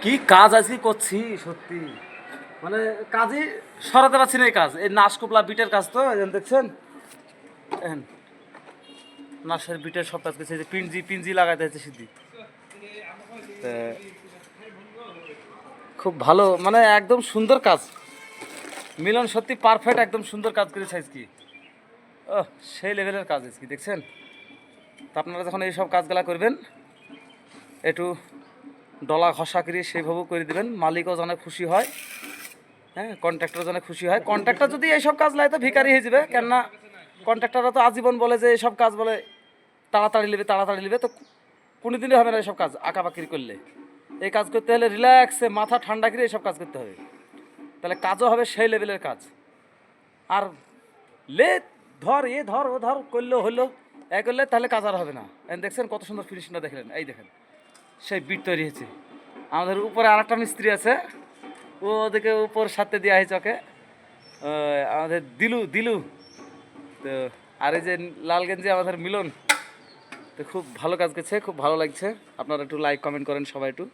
কি কাজ আজকে করছি সত্যি, মানে কাজই সরাতে পারছি না। এই কাজ, এই নাশকুপলা বিটের কাজ তো দেখছেন, নাশের বিটের সব কাজ করছে। পিঞ্জি পিঞ্জি লাগাইতে হচ্ছে সিদ্ধি। খুব ভালো, মানে একদম সুন্দর কাজ। মিলন সত্যি পারফেক্ট, একদম সুন্দর কাজ করেছে আজকে। ও সেই লেভেলের কাজ আজকে দেখছেন। তা আপনারা যখন এইসব কাজগুলা করবেন একটু ডলা ঘষা করে সেইভাবেও করে দেবেন, মালিকও যেন খুশি হয়। হ্যাঁ, কন্ট্রাক্টর যেন খুশি হয়। কন্ট্রাক্টর যদি এইসব কাজ লাই তো ভিখারি হয়ে যাবে, কেননা কন্ট্রাক্টররা তো আজীবন বলে যে এইসব কাজ বলে তাড়াতাড়ি নেবে তাড়াতাড়ি নেবে, তো কোনোদিনই হবে না এইসব কাজ আঁকাবাকির করলে। এই কাজ করতে হলে রিল্যাক্সে মাথা ঠান্ডা করে এইসব কাজ করতে হবে, তাহলে কাজও হবে সেই লেভেলের কাজ। আর লে ধর এ ধর ও ধর করলেও হলো, এ করলে তাহলে কাজ আর হবে না। দেখছেন কত সুন্দর ফিনিশিংটা দেখলেন, এই দেখেন সেই বিট তৈরি হয়েছে। আমাদের উপরে আর একটা মিস্ত্রি আছে, ও ওদিকে উপর সাথে দেওয়া হয়েছে ওকে, আমাদের দিলু দিলু। তো আর এই যে লাল গেঞ্জি আমাদের মিলন, তো খুব ভালো কাজ করছে, খুব ভালো লাগছে। আপনারা একটু লাইক কমেন্ট করেন সবাই একটু।